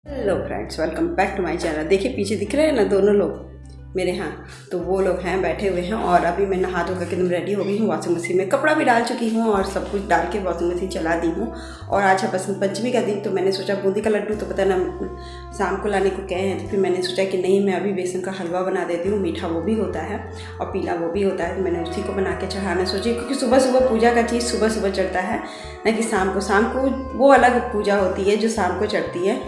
Hello friends, welcome back to my channel. देखिए पीछे दिख रहे हैं ना दोनों लोग मेरे, यहाँ तो वो लोग हैं बैठे हुए हैं। और अभी मैं नहा धो करके एकदम रेडी हो गई हूँ। वॉशिंग मशीन में कपड़ा भी डाल चुकी हूँ और सब कुछ डाल के वॉशिंग मशीन चला दी हूँ। और आज है बसंत पंचमी का दिन, तो मैंने सोचा बूंदी का लड्डू तो पता ना शाम को लाने को कहे हैं, तो फिर मैंने सोचा कि नहीं, मैं अभी बेसन का हलवा बना देती हूँ। मीठा वो भी होता है और पीला वो भी होता है, तो मैंने उसी को बना के चढ़ाना सोची। क्योंकि सुबह सुबह पूजा का चीज़ सुबह सुबह चढ़ता है, न कि शाम को वो अलग पूजा होती है जो शाम को चढ़ती है।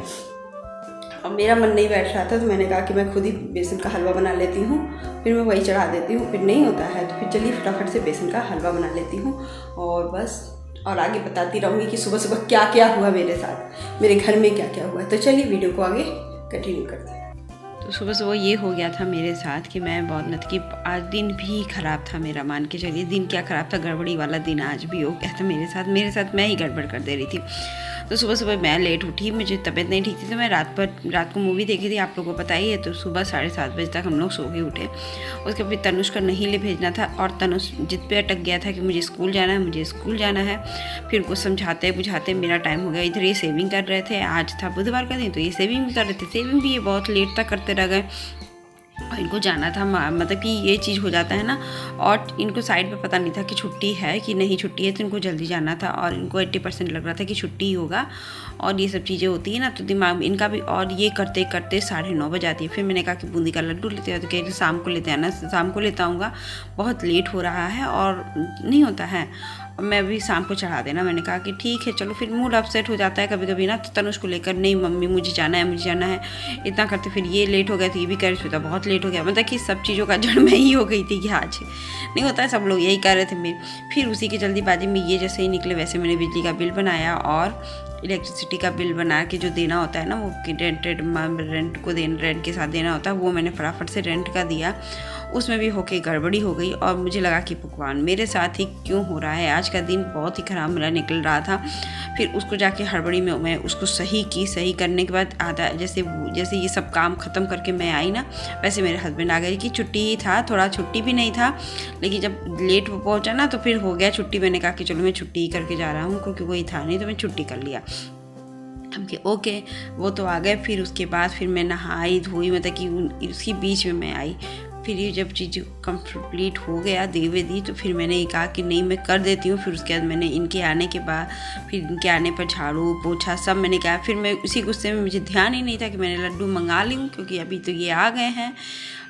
अब मेरा मन नहीं बैठ रहा था, तो मैंने कहा कि मैं खुद ही बेसन का हलवा बना लेती हूँ, फिर मैं वही चढ़ा देती हूँ। फिर नहीं होता है तो फिर चलिए फटाफट से बेसन का हलवा बना लेती हूँ और बस। और आगे बताती रहूँगी कि सुबह सुबह क्या क्या हुआ मेरे साथ, मेरे घर में क्या क्या हुआ। तो चलिए वीडियो को आगे कंटिन्यू करते हैं। तो सुबह सुबह ये हो गया था मेरे साथ कि मैं बहुत नत की आज दिन भी ख़राब था मेरा, मान के चलिए दिन क्या ख़राब था, गड़बड़ी वाला दिन आज भी हो गया था मेरे साथ मैं ही गड़बड़ कर दे रही थी। तो सुबह सुबह मैं लेट उठी, मुझे तबीयत नहीं ठीक थी, तो मैं रात को मूवी देखी थी, आप लोगों को पता ही है। तो सुबह 7:30 बजे तक हम लोग सो के उठे। उसके फिर तनुष का नहीं ले भेजना था और तनुष जिद पे अटक गया था कि मुझे स्कूल जाना है। फिर कुछ समझाते बुझाते मेरा टाइम हो गया। इधर ये सेविंग कर रहे थे, आज था बुधवार का दिन, तो ये सेविंग भी कर रहे थे। सेविंग भी ये बहुत लेट तक करते रह गए। और इनको जाना था, मतलब कि ये चीज़ हो जाता है ना। और इनको साइड पे पता नहीं था कि छुट्टी है कि नहीं छुट्टी है, तो इनको जल्दी जाना था और इनको 80% लग रहा था कि छुट्टी ही होगा। और ये सब चीज़ें होती है ना, तो दिमाग इनका भी। और ये करते करते 9:30 बज जाती है। फिर मैंने कहा कि बूंदी का लड्डू लेते हैं, तो कह शाम को लेते आना, शाम को लेता आऊँगा, बहुत लेट हो रहा है और नहीं होता है, मैं भी शाम को चढ़ा देना। मैंने कहा कि ठीक है चलो। फिर मूड अपसेट हो जाता है कभी कभी ना, तो तनुष को लेकर नहीं मम्मी मुझे जाना है, इतना करते फिर ये लेट हो गया, तो ये भी कह रहे थे बहुत लेट हो गया। मतलब कि सब चीज़ों का जड़ मैं ही हो गई थी कि आज नहीं होता है, सब लोग यही कर रहे थे मेरे। फिर उसी की जल्दीबाजी में ये जैसे ही निकले, वैसे मैंने बिजली का बिल बनाया और इलेक्ट्रिसिटी का बिल बना के जो देना होता है ना, वो रेंट के साथ देना होता है, वो मैंने फटाफट से रेंट का दिया। उसमें भी होके गड़बड़ी हो गई और मुझे लगा कि भगवान मेरे साथ ही क्यों हो रहा है। आज का दिन बहुत ही ख़राब मेरा निकल रहा था। फिर उसको जाके हड़बड़ी में मैं उसको सही करने के बाद आधा जैसे ये सब काम ख़त्म करके मैं आई ना, वैसे मेरे हस्बैंड आ गए कि छुट्टी ही था, थोड़ा छुट्टी भी नहीं था, लेकिन जब लेट पहुंचा ना तो फिर हो गया छुट्टी। मैंने कहा कि चलो मैं छुट्टी ही करके जा रहा हूँ, क्योंकि कोई था नहीं, तो मैं छुट्टी कर लिया। हम के ओके, वो तो आ गए। फिर उसके बाद फिर मैं नहाई धोई, मतलब कि उसकी बीच में मैं आई। फिर ये जब चीज़ कंप्लीट हो गया देवे दी, तो फिर मैंने ये कहा कि नहीं मैं कर देती हूँ। फिर उसके बाद मैंने इनके आने के बाद फिर इनके आने पर झाड़ू पोछा सब मैंने किया। फिर मैं उसी गुस्से में, मुझे ध्यान ही नहीं था कि मैंने लड्डू मंगा ली हूँ, क्योंकि अभी तो ये आ गए हैं।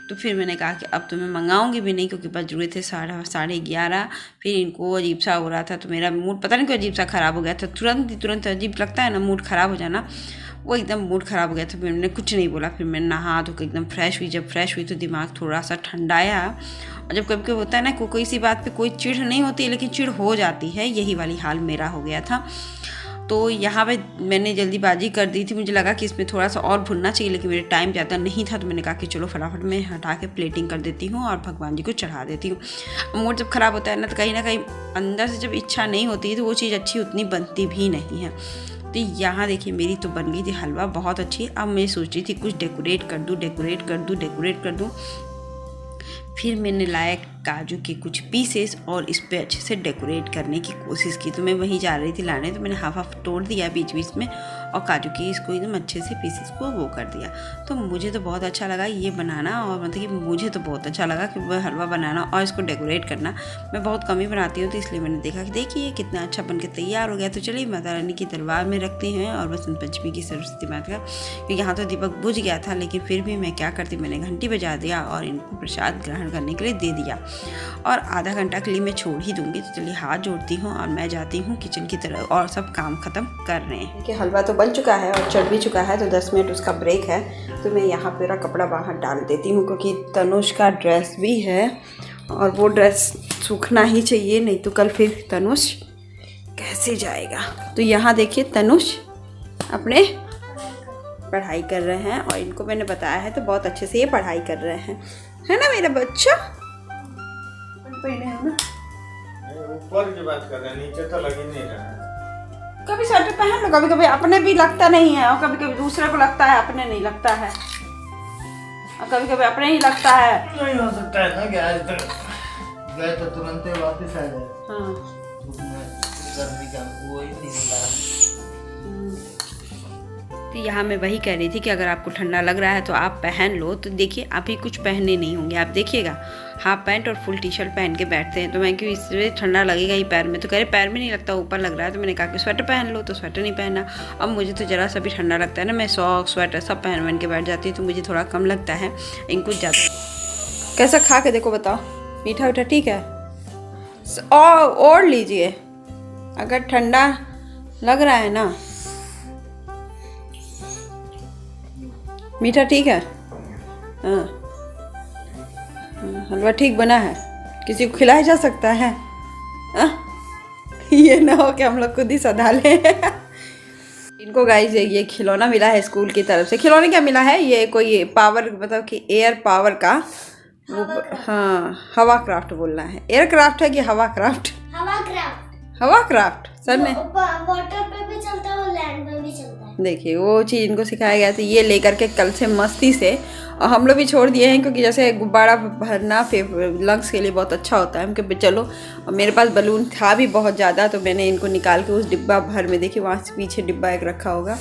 तो फिर मैंने कहा कि अब तो मैं मंगाऊंगी भी नहीं, क्योंकि बज रहे थे 11:30। फिर इनको अजीब सा हो रहा था, तो मेरा मूड पता नहीं क्यों अजीब सा ख़राब हो गया था। तुरंत अजीब लगता है ना मूड ख़राब हो जाना, वो एकदम मूड ख़राब हो गया था। फिर मैंने कुछ नहीं बोला। फिर मैं नहा धो के एकदम फ्रेश हुई। जब फ्रेश हुई तो दिमाग थोड़ा सा ठंडाया। और जब कभी कभी होता है ना, कोई सी बात पे कोई चिढ़ नहीं होती है, लेकिन चिढ़ हो जाती है, यही वाली हाल मेरा हो गया था। तो यहाँ पे मैंने जल्दीबाजी कर दी थी, मुझे लगा कि इसमें थोड़ा सा और भुनना चाहिए, लेकिन मेरे टाइम ज़्यादा नहीं था, तो मैंने कहा कि चलो फटाफट मैं हटा के प्लेटिंग कर देती हूँ और भगवान जी को चढ़ा देती हूँ। मूड जब ख़राब होता है ना, तो कहीं ना कहीं अंदर से जब इच्छा नहीं होती है, तो वो चीज़ अच्छी उतनी बनती भी नहीं है। तो यहाँ देखिए मेरी तो बन गई थी हलवा बहुत अच्छी। अब मैं सोच रही थी कुछ डेकोरेट कर दूँ। फिर मैंने लाया काजू के कुछ पीसेस और इस पर अच्छे से डेकोरेट करने की कोशिश की। तो मैं वहीं जा रही थी लाने, तो मैंने हाफ तोड़ दिया बीच बीच में और काजू की इसको एकदम अच्छे से पीसेस को वो कर दिया। तो मुझे तो बहुत अच्छा लगा ये बनाना, और मतलब कि मुझे तो बहुत अच्छा लगा कि वह हलवा बनाना और इसको डेकोरेट करना। मैं बहुत कम ही बनाती हूँ, तो इसलिए मैंने देखा कि देखिए कितना अच्छा बन के तैयार हो गया। तो चलिए माता रानी की दरबार में रखते हैं और बसंत पंचमी की सरस्वती माता का, क्योंकि यहाँ तो दीपक बुझ गया था, लेकिन फिर भी मैं क्या करती, मैंने घंटी बजा दिया और इनको प्रसाद ग्रहण करने के लिए दे दिया। और आधा घंटा के लिए मैं छोड़ ही दूंगी। तो चलिए हाथ जोड़ती हूँ और मैं जाती हूँ किचन की तरफ, और सब काम ख़त्म कर रहे हैं कि हलवा तो बन चुका है और चढ़ भी चुका है, तो 10 मिनट उसका ब्रेक है। तो मैं यहाँ पूरा कपड़ा बाहर डाल देती हूँ, क्योंकि तनुष का ड्रेस भी है और वो ड्रेस सूखना ही चाहिए, नहीं तो कल फिर तनुष कैसे जाएगा। तो यहाँ देखिए तनुष अपने पढ़ाई कर रहे हैं, और इनको मैंने बताया है तो बहुत अच्छे से ये पढ़ाई कर रहे हैं, है ना मेरा बच्चा। ऊपर की बात कर रहे हैं, नीचे तो लग ही नहीं रहा है। कभी स्वेटर पहन लो, कभी कभी अपने भी लगता नहीं है, और कभी कभी दूसरे को लगता है, अपने नहीं लगता है, और कभी कभी अपने ही लगता है। नहीं हो सकता है ना, गए तो तुरंत ही वापस आ गए। हाँ गर्मी का वो ही नहीं होता। तो यहाँ मैं वही कह रही थी कि अगर आपको ठंडा लग रहा है तो आप पहन लो। तो देखिए अभी कुछ पहनने नहीं होंगे, आप देखिएगा हाफ पैंट और फुल टी शर्ट पहन के बैठते हैं। तो मैं क्यों, इससे ठंडा लगेगा ही पैर में। तो कह रहे पैर में नहीं लगता, ऊपर लग रहा है। तो मैंने कहा कि स्वेटर पहन लो, तो स्वेटर नहीं पहना। अब मुझे तो ज़रा सा भी ठंडा लगता है ना, मैं सॉक स्वेटर सब पहन के बैठ जाती हूँ, तो मुझे थोड़ा कम लगता है, इनको ज़्यादा। कैसा खा के देखो, बताओ मीठा मीठा ठीक है? और लीजिए अगर ठंडा लग रहा है ना। मीठा ठीक है? हाँ, हलवा ठीक बना है, किसी को खिलाया जा सकता है? ये ना हो कि हम लोग खुद ही सधा लें। इनको गाइस ये खिलौना मिला है स्कूल की तरफ से। खिलौने क्या मिला है, ये कोई पावर, मतलब कि एयर पावर का वो, हाँ हवा क्राफ्ट बोलना है। एयर क्राफ्ट है कि हवा क्राफ्ट? हवा क्राफ्ट सर ने वाटर पे भी चलता है और लैंड पे भी चलता है। देखिए वो चीज़ इनको सिखाया गया था, ये लेकर के कल से मस्ती से। और हम लोग भी छोड़ दिए हैं, क्योंकि जैसे गुब्बारा भरना लंग्स के लिए बहुत अच्छा होता है। क्योंकि चलो, और मेरे पास बलून था भी बहुत ज़्यादा, तो मैंने इनको निकाल के उस डिब्बा भर में, देखिए वहाँ से पीछे डिब्बा एक रखा होगा,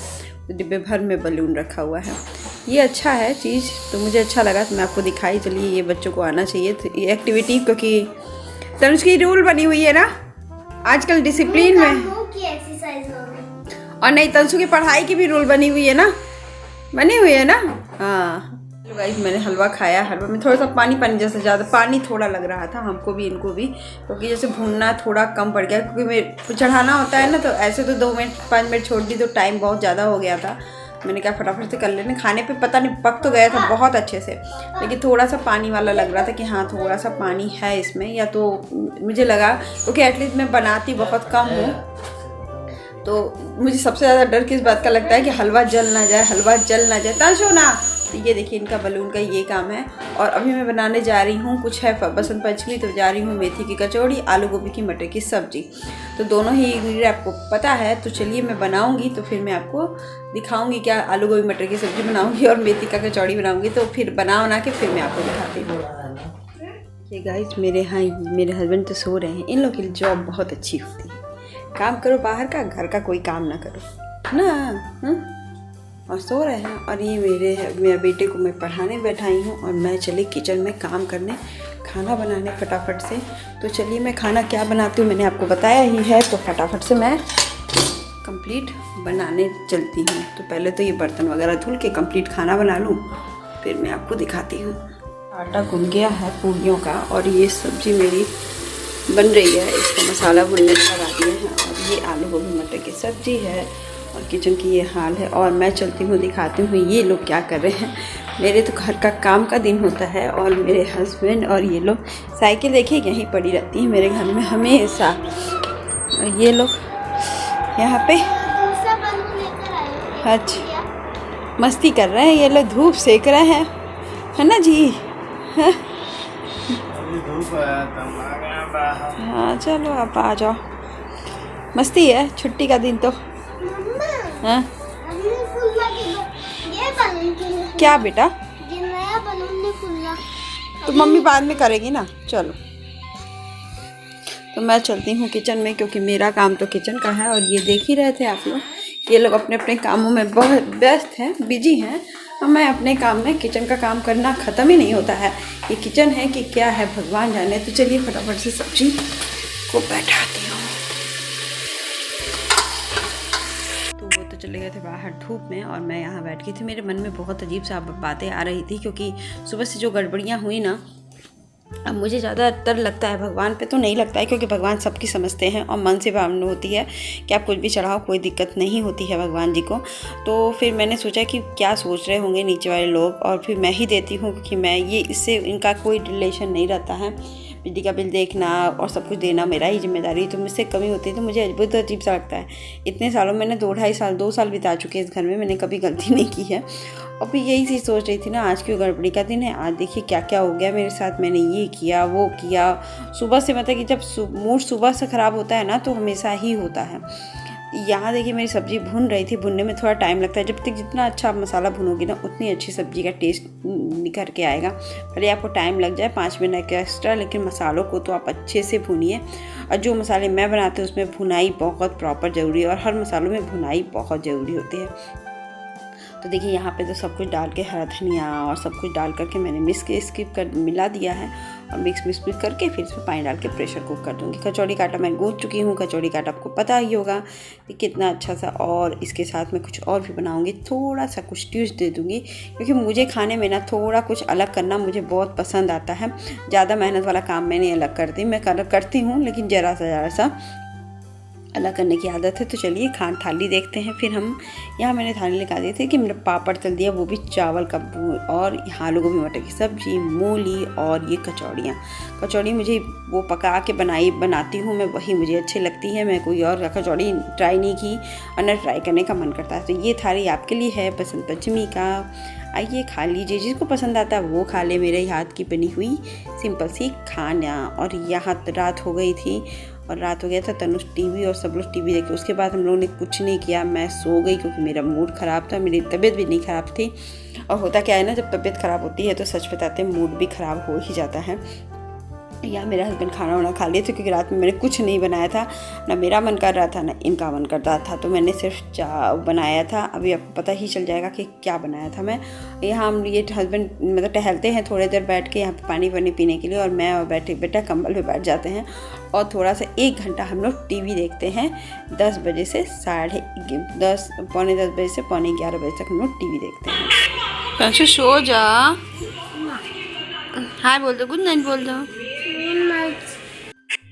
तो डिब्बे भर में बलून रखा हुआ है। ये अच्छा है चीज़, तो मुझे अच्छा लगा, तो मैं आपको दिखाई। चलिए ये बच्चों को आना चाहिए ये एक्टिविटी, क्योंकि तो उसकी रूल बनी हुई है ना आजकल डिसिप्लिन में। और नहीं, तंसु की पढ़ाई की भी रूल बनी हुई है ना, बनी हुई है ना। हाँ गाइस, मैंने हलवा खाया। हलवा में थोड़ा सा पानी जैसे ज़्यादा पानी थोड़ा लग रहा था हमको भी इनको भी, क्योंकि जैसे भूनना थोड़ा कम पड़ गया, क्योंकि मैं चढ़ाना होता है ना। तो ऐसे तो 2 मिनट 5 मिनट छोड़ दी, तो टाइम बहुत ज़्यादा हो गया था। मैंने कहा फटाफट से कर लेने। खाने पे पता नहीं पक तो गया था बहुत अच्छे से, लेकिन थोड़ा सा पानी वाला लग रहा था कि हाँ थोड़ा सा पानी है इसमें, या तो मुझे लगा, क्योंकि एटलीस्ट मैं बनाती बहुत कम हूँ। तो मुझे सबसे ज़्यादा डर किस बात का लगता है कि हलवा जल ना जाए, हलवा जल ना जाए। तंशो ना, तो ये देखिए इनका बलून का ये काम है। और अभी मैं बनाने जा रही हूँ, कुछ है बसंत पंचमी, तो जा रही हूँ मेथी की कचौड़ी, आलू गोभी की मटर की सब्जी। तो दोनों ही इंग्रेडिएंट आपको पता है। तो चलिए मैं बनाऊँगी, तो फिर मैं आपको दिखाऊँगी क्या आलू गोभी मटर की सब्जी बनाऊँगी और मेथी का कचौड़ी बनाऊँगी। तो फिर बना के फिर मैं आपको दिखाती हूँ। ये गाइस मेरे हस्बैंड तो सो रहे हैं। इन लोग की जॉब बहुत अच्छी होती है, काम करो बाहर का, घर का कोई काम ना करो ना। और सो रहे हैं। और ये मेरे बेटे को मैं पढ़ाने बैठाई हूँ, और मैं चली किचन में काम करने, खाना बनाने फटाफट से। तो चलिए मैं खाना क्या बनाती हूँ मैंने आपको बताया ही है, तो फटाफट से मैं कंप्लीट बनाने चलती हूँ। तो पहले तो ये बर्तन वगैरह धुल के कंप्लीट खाना बना लूँ, फिर मैं आपको दिखाती हूँ। आटा गूंद गया है पूरियों का, और ये सब्ज़ी मेरी बन रही है, इसका मसाला भुनने लगा दिया है। और ये आलू गोभी मटर की सब्ज़ी है, और किचन की ये हाल है। और मैं चलती हूँ दिखाती हूँ ये लोग क्या कर रहे हैं। मेरे तो घर का काम का दिन होता है, और मेरे हस्बैंड और ये लोग, साइकिल देखिए यहीं पड़ी रहती है मेरे घर में हमेशा। और ये लोग यहाँ पे अच्छा मस्ती कर रहे हैं, ये लोग धूप सेक रहे हैं, है ना जी? हाँ चलो आप आ जाओ, मस्ती है छुट्टी का दिन तो। हाँ क्या बेटा? ये नया बलून ने खुला, तो मम्मी बाद में करेगी ना। चलो तो मैं चलती हूँ किचन में, क्योंकि मेरा काम तो किचन का है। और ये देख ही रहे थे आप लोग, ये लोग अपने अपने कामों में बहुत व्यस्त हैं, बिजी हैं, और मैं अपने काम में, किचन का काम करना ख़त्म ही नहीं होता है। ये किचन है कि क्या है भगवान जाने। तो चलिए फटाफट से सब्जी को बैठाती हूँ। तो वो तो चले गए थे बाहर धूप में, और मैं यहाँ बैठ गई थी। मेरे मन में बहुत अजीब सा बातें आ रही थी, क्योंकि सुबह से जो गड़बड़ियाँ हुई ना, अब मुझे ज़्यादातर लगता है, भगवान पे तो नहीं लगता है, क्योंकि भगवान सबकी समझते हैं, और मन से भावना होती है कि आप कुछ भी चढ़ाओ, कोई दिक्कत नहीं होती है भगवान जी को। तो फिर मैंने सोचा कि क्या सोच रहे होंगे नीचे वाले लोग, और फिर मैं ही देती हूँ, क्योंकि मैं ये, इससे इनका कोई रिलेशन नहीं रहता है। बिजली का बिल देखना और सब कुछ देना मेरा ही जिम्मेदारी, तो मुझसे कमी होती है, तो मुझे बहुत अजीब सा लगता है। इतने सालों मैंने 2 साल बिता चुके हैं इस घर में, मैंने कभी गलती नहीं की है। और फिर यही चीज़ सोच रही थी ना, आज क्यों गड़बड़ी का दिन है, आज देखिए क्या क्या हो गया मेरे साथ, मैंने ये किया वो किया। सुबह से, मतलब कि जब मूड सुबह से ख़राब होता है ना, तो हमेशा ही होता है। यहाँ देखिए मेरी सब्ज़ी भुन रही थी, भुनने में थोड़ा टाइम लगता है, जब तक जितना अच्छा आप मसाला भुनोगी ना, उतनी अच्छी सब्ज़ी का टेस्ट निखर के आएगा। भले आपको टाइम लग जाए 5 मिनट का एक्स्ट्रा, लेकिन मसालों को तो आप अच्छे से भूनिए। और जो मसाले मैं बनाती हूँ उसमें भुनाई बहुत प्रॉपर ज़रूरी है, और हर मसालों में भुनाई बहुत ज़रूरी होती है। तो देखिए यहाँ पे तो सब कुछ डाल के हरा धनिया और सब कुछ डाल करके मैंने मिला दिया है और मिक्स करके फिर इसमें पानी डाल के प्रेशर कुक कर दूँगी। कचौड़ी का आटा मैं गूँथ चुकी हूँ। कचौड़ी का आटा आपको पता ही होगा कि कितना अच्छा सा, और इसके साथ मैं कुछ और भी बनाऊँगी, थोड़ा सा कुछ ट्विस्ट दे दूँगी, क्योंकि मुझे खाने में ना थोड़ा कुछ अलग करना मुझे बहुत पसंद आता है। ज़्यादा मेहनत वाला काम मैं नहीं अलग करती, मैं करती हूँ लेकिन ज़रा सा अलग करने की आदत है। तो चलिए थाली देखते हैं। फिर हम यहाँ मैंने थाली लगा दी थी कि मेरा पापड़ तल दिया, वो भी चावल का, और आलू गोभी मटर की सब्जी, मूली और ये कचौड़ी मुझे वो पका के बनाती हूँ मैं, वही मुझे अच्छी लगती है। मैं कोई और कचौड़ी ट्राई नहीं की और न ट्राई करने का मन करता है। तो ये थाली आपके लिए है बसंत पंचमी का, आइए खा लीजिए, जिसको पसंद आता है वो खा ले। मेरे हाथ की बनी हुई सिंपल सी खाना। और यहाँ रात हो गई थी और रात हो गया था, तनुष टीवी और सब लोग टीवी देखे। उसके बाद हम लोगों ने कुछ नहीं किया, मैं सो गई क्योंकि मेरा मूड ख़राब था, मेरी तबीयत भी नहीं ख़राब थी। और होता क्या है ना, जब तबीयत ख़राब होती है तो सच बताते हैं मूड भी ख़राब हो ही जाता है। या मेरे हस्बैंड खाना वाना खा लिए थे, क्योंकि रात में मैंने कुछ नहीं बनाया था, ना मेरा मन कर रहा था ना इनका मन कर रहा था, तो मैंने सिर्फ चाय बनाया था। अभी आपको पता ही चल जाएगा कि क्या बनाया था मैं। यहाँ हम ये हस्बैंड मतलब टहलते हैं थोड़ी देर बैठ के यहाँ पे पानी पीने के लिए, और मैं और बेटा कंबल पे बैठ जाते हैं और थोड़ा सा 1 घंटा हम लोग टीवी देखते हैं। 10 बजे से पौने 10 बजे से पौने 11 बजे तक हम लोग टीवी देखते हैं। कंशु सो जा, हाय बोल दो, गुड नाइट बोल दो।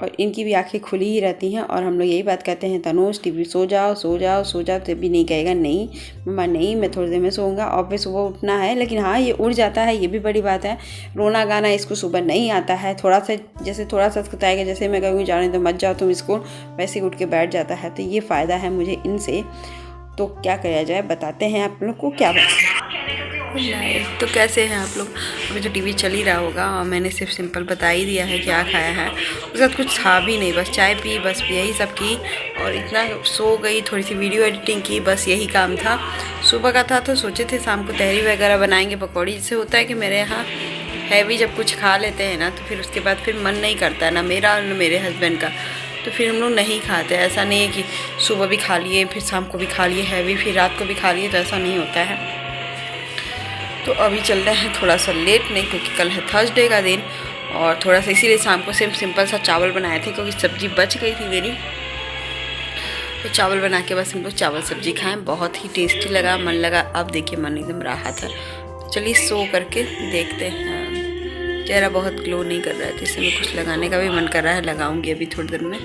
और इनकी भी आंखें खुली ही रहती हैं और हम लोग यही बात कहते हैं, तनुष टीवी सो जाओ, तो भी नहीं कहेगा नहीं मम्मा नहीं, मैं थोड़ी देर में सोऊंगा। और फिर सुबह उठना है, लेकिन हाँ ये उठ जाता है, ये भी बड़ी बात है। रोना गाना इसको सुबह नहीं आता है, थोड़ा सा बताएगा, जैसे मैं कहूँगी जाने तो मत जाओ तुम स्कूल, वैसे उठ के बैठ जाता है। तो ये फ़ायदा है मुझे इनसे। तो क्या किया जाए, बताते हैं आप लोग को क्या तो कैसे हैं आप लोग। अभी तो टीवी चल ही रहा होगा और मैंने सिर्फ सिंपल बता ही दिया है क्या खाया है, उसके साथ कुछ था भी नहीं, बस चाय पी, बस यही सब की और इतना सो गई। थोड़ी सी वीडियो एडिटिंग की, बस यही काम था। सुबह का था तो सोचे थे शाम को तहरी वगैरह बनाएंगे, पकौड़ी। जिससे होता है कि मेरे यहाँ हैवी जब कुछ खा लेते हैं ना, तो फिर उसके बाद फिर मन नहीं करता, ना मेरा और मेरे हस्बैंड का, तो फिर हम लोग नहीं खाते। ऐसा नहीं है कि सुबह भी खा लिए फिर शाम को भी खा लिए हैवी, फिर रात को भी खा लिए, तो ऐसा नहीं होता है। तो अभी चल रहे हैं थोड़ा सा लेट, नहीं क्योंकि कल है थर्सडे का दिन, और थोड़ा सा इसीलिए शाम को सिर्फ सिंपल सा चावल बनाए थे, क्योंकि सब्ज़ी बच गई थी मेरी। तो चावल बना के बस हम लोग चावल सब्ज़ी खाएं, बहुत ही टेस्टी लगा, मन लगा। अब देखिए मन एकदम राहत है। तो चलिए सो करके देखते हैं। चेहरा बहुत ग्लो नहीं कर रहा है, तो इसलिए कुछ लगाने का भी मन कर रहा है, लगाऊंगी अभी थोड़ी देर में।